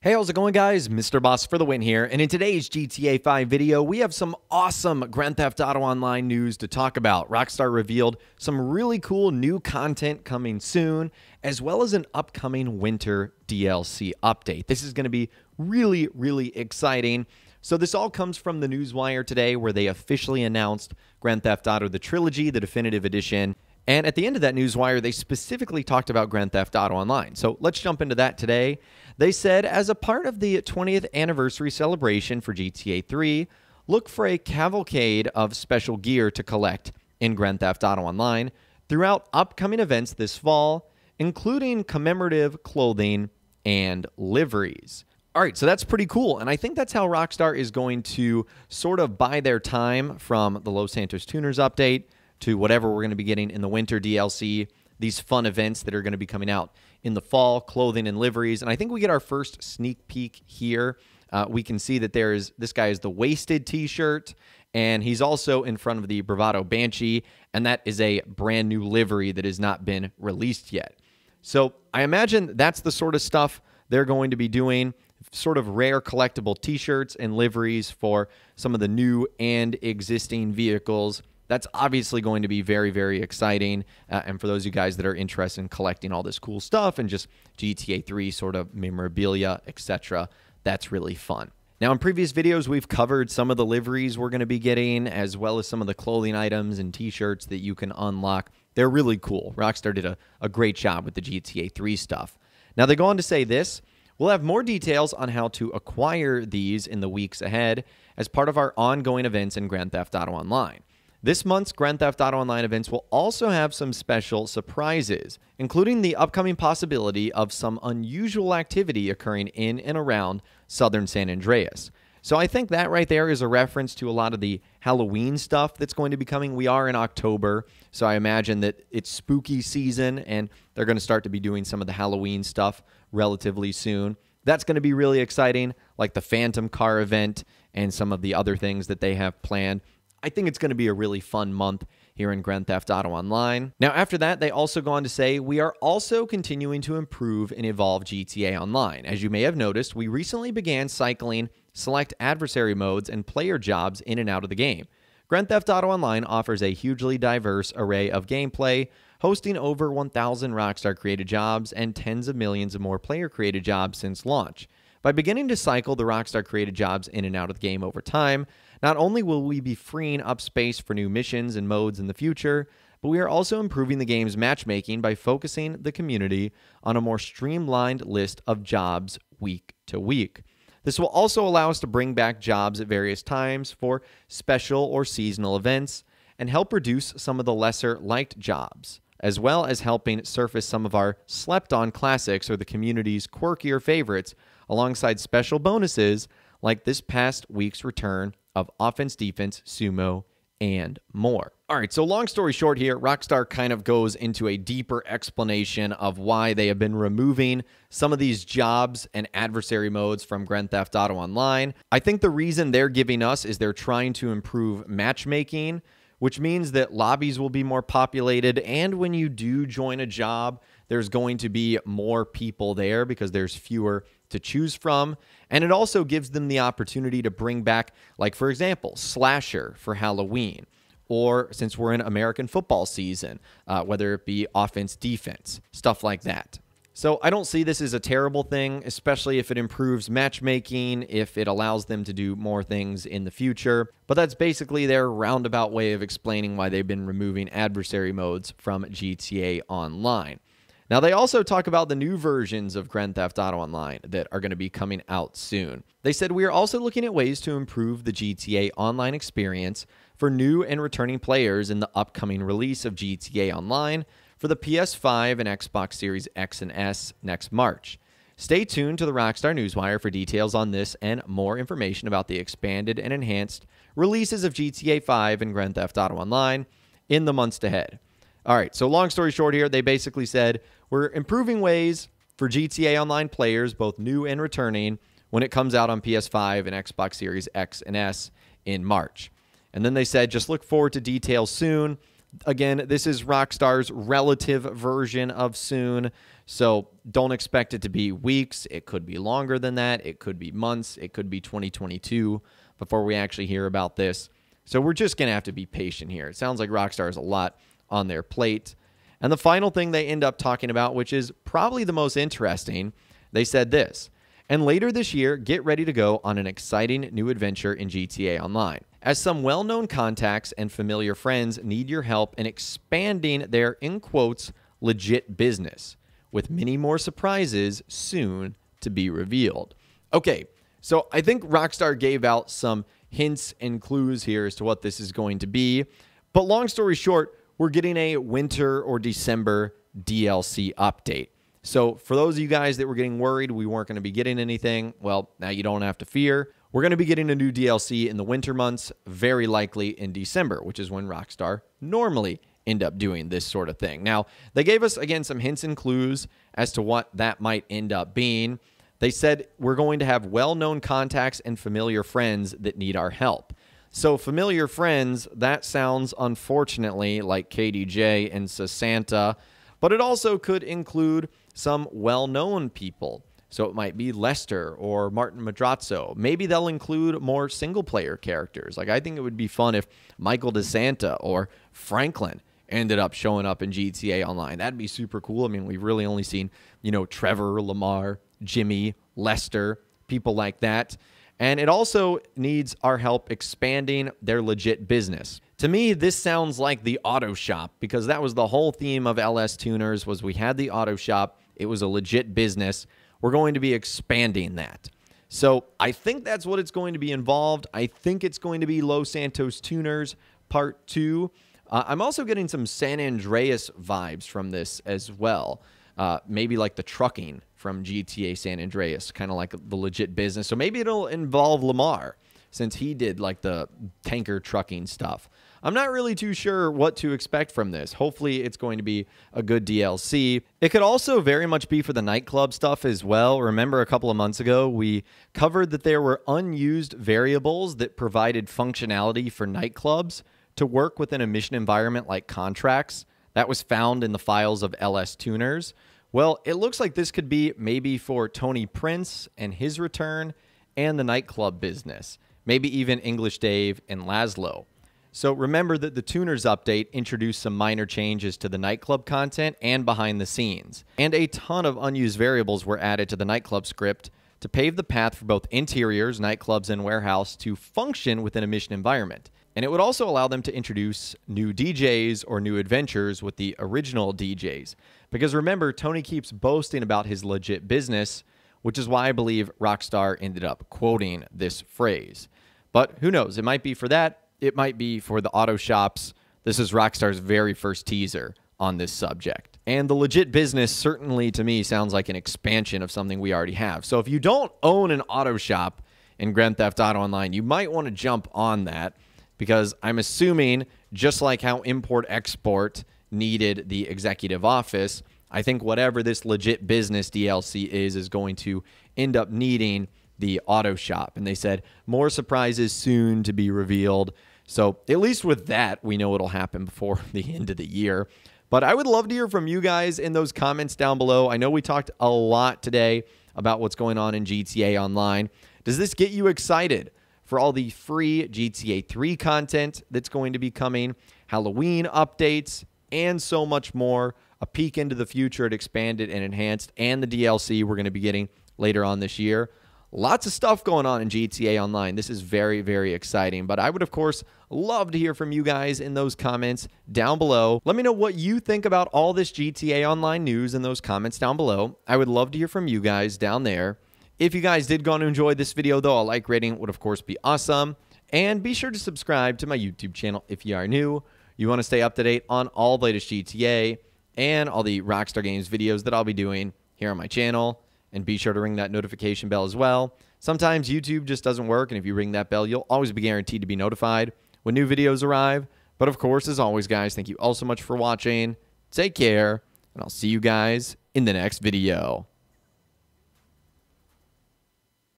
Hey, how's it going, guys? Mr. Boss for the win here, and in today's GTA 5 video, we have some awesome Grand Theft Auto Online news to talk about. Rockstar revealed some really cool new content coming soon, as well as an upcoming winter DLC update. This is going to be really exciting. So this all comes from the Newswire today, where they officially announced Grand Theft Auto The Trilogy, the definitive edition. And at the end of that Newswire, they specifically talked about Grand Theft Auto Online. So let's jump into that today. They said, as a part of the 20th anniversary celebration for GTA 3, look for a cavalcade of special gear to collect in Grand Theft Auto Online throughout upcoming events this fall, including commemorative clothing and liveries. All right, so that's pretty cool, and I think that's how Rockstar is going to sort of buy their time from the Los Santos Tuners update to whatever we're going to be getting in the winter DLC, these fun events that are going to be coming out in the fall, clothing and liveries. And I think we get our first sneak peek here. We can see that this guy is the Wasted t-shirt, and he's also in front of the Bravado Banshee, and that is a brand new livery that has not been released yet. So I imagine that's the sort of stuff they're going to be doing, sort of rare collectible t-shirts and liveries for some of the new and existing vehicles. That's obviously going to be very exciting. And for those of you guys that are interested in collecting all this cool stuff and just GTA 3 sort of memorabilia, etc., that's really fun. Now, in previous videos, we've covered some of the liveries we're going to be getting, as well as some of the clothing items and t-shirts that you can unlock. They're really cool. Rockstar did a great job with the GTA 3 stuff. Now, they go on to say this: we'll have more details on how to acquire these in the weeks ahead as part of our ongoing events in Grand Theft Auto Online. This month's Grand Theft Auto Online events will also have some special surprises, including the upcoming possibility of some unusual activity occurring in and around Southern San Andreas. So I think that right there is a reference to a lot of the Halloween stuff that's going to be coming. We are in October, so I imagine that it's spooky season, and they're going to start to be doing some of the Halloween stuff relatively soon. That's going to be really exciting, like the Phantom Car event and some of the other things that they have planned. I think it's going to be a really fun month here in Grand Theft Auto Online. Now, after that, they also go on to say, we are also continuing to improve and evolve GTA Online. As you may have noticed, we recently began cycling select adversary modes and player jobs in and out of the game. Grand Theft Auto Online offers a hugely diverse array of gameplay, hosting over 1,000 Rockstar-created jobs and tens of millions of more player-created jobs since launch. By beginning to cycle the Rockstar-created jobs in and out of the game over time, not only will we be freeing up space for new missions and modes in the future, but we are also improving the game's matchmaking by focusing the community on a more streamlined list of jobs week to week. This will also allow us to bring back jobs at various times for special or seasonal events and help reduce some of the lesser-liked jobs, as well as helping surface some of our slept-on classics or the community's quirkier favorites alongside special bonuses like this past week's return of offense, defense, sumo, and more. All right, so long story short here, Rockstar kind of goes into a deeper explanation of why they have been removing some of these jobs and adversary modes from Grand Theft Auto Online. I think the reason they're giving us is they're trying to improve matchmaking, which means that lobbies will be more populated, and when you do join a job, there's going to be more people there because there's fewer to choose from. And it also gives them the opportunity to bring back, like, for example, Slasher for Halloween, or since we're in American football season, whether it be offense, defense, stuff like that. So I don't see this as a terrible thing, especially if it improves matchmaking, if it allows them to do more things in the future. But that's basically their roundabout way of explaining why they've been removing adversary modes from GTA Online. Now, they also talk about the new versions of Grand Theft Auto Online that are going to be coming out soon. They said, we are also looking at ways to improve the GTA Online experience for new and returning players in the upcoming release of GTA Online for the PS5 and Xbox Series X and S next March. Stay tuned to the Rockstar Newswire for details on this and more information about the expanded and enhanced releases of GTA 5 and Grand Theft Auto Online in the months ahead. All right, so long story short here, they basically said, we're improving ways for GTA Online players, both new and returning, when it comes out on PS5 and Xbox Series X and S in March. And then they said, just look forward to details soon. Again, this is Rockstar's relative version of soon, so don't expect it to be weeks. It could be longer than that. It could be months. It could be 2022 before we actually hear about this. So we're just going to have to be patient here. It sounds like Rockstar has a lot on their plate. And the final thing they end up talking about, which is probably the most interesting, they said this: and later this year, get ready to go on an exciting new adventure in GTA Online, as some well-known contacts and familiar friends need your help in expanding their, in quotes, legit business, with many more surprises soon to be revealed. Okay, so I think Rockstar gave out some hints and clues here as to what this is going to be, but long story short, we're getting a winter or December DLC update. So for those of you guys that were getting worried we weren't going to be getting anything, well, now you don't have to fear. We're going to be getting a new DLC in the winter months, very likely in December, which is when Rockstar normally end up doing this sort of thing. Now, they gave us, again, some hints and clues as to what that might end up being. They said we're going to have well-known contacts and familiar friends that need our help. So familiar friends, that sounds unfortunately like KDJ and Sasanta, but it also could include some well-known people. So it might be Lester or Martin Madrazo. Maybe they'll include more single-player characters. Like, I think it would be fun if Michael DeSanta or Franklin ended up showing up in GTA Online. That'd be super cool. I mean, we've really only seen, Trevor, Lamar, Jimmy, Lester, people like that. And it also needs our help expanding their legit business. To me, this sounds like the auto shop, because that was the whole theme of LS Tuners, was we had the auto shop. It was a legit business. We're going to be expanding that. So I think that's what it's going to be involved. I think it's going to be Los Santos Tuners Part 2. I'm also getting some San Andreas vibes from this as well. Maybe like the trucking from GTA San Andreas, kind of like the legit business. So maybe it'll involve Lamar, since he did like the tanker trucking stuff. I'm not really too sure what to expect from this. Hopefully it's going to be a good DLC. It could also very much be for the nightclub stuff as well. Remember a couple of months ago, we covered that there were unused variables that provided functionality for nightclubs to work within a mission environment like contracts. That was found in the files of LS Tuners. Well, it looks like this could be maybe for Tony Prince and his return and the nightclub business. Maybe even English Dave and Laszlo. So remember that the Tuners update introduced some minor changes to the nightclub content and behind the scenes. And a ton of unused variables were added to the nightclub script to pave the path for both interiors, nightclubs, and warehouse to function within a mission environment. And it would also allow them to introduce new DJs or new adventures with the original DJs. Because remember, Tony keeps boasting about his legit business, which is why I believe Rockstar ended up quoting this phrase. But who knows? It might be for that. It might be for the auto shops. This is Rockstar's very first teaser on this subject. And the legit business certainly, to me, sounds like an expansion of something we already have. So if you don't own an auto shop in Grand Theft Auto Online, you might want to jump on that, because I'm assuming, just like how import-export needed the executive office, I think whatever this legit business DLC is going to end up needing the auto shop. And they said more surprises soon to be revealed. So at least with that, we know it'll happen before the end of the year. But I would love to hear from you guys in those comments down below. I know we talked a lot today about what's going on in GTA Online. Does this get you excited for all the free GTA 3 content that's going to be coming, Halloween updates, and so much more? A peek into the future at Expanded and Enhanced, and the DLC we're going to be getting later on this year. Lots of stuff going on in GTA Online. This is very, very exciting. But I would, of course, love to hear from you guys in those comments down below. Let me know what you think about all this GTA Online news in those comments down below. I would love to hear from you guys down there. If you guys did go on to enjoy this video, though, a like rating would, of course, be awesome. And be sure to subscribe to my YouTube channel if you are new. You want to stay up to date on all the latest GTA and all the Rockstar Games videos that I'll be doing here on my channel. And be sure to ring that notification bell as well. Sometimes YouTube just doesn't work, and if you ring that bell, you'll always be guaranteed to be notified when new videos arrive. But of course, as always, guys, thank you all so much for watching. Take care, and I'll see you guys in the next video.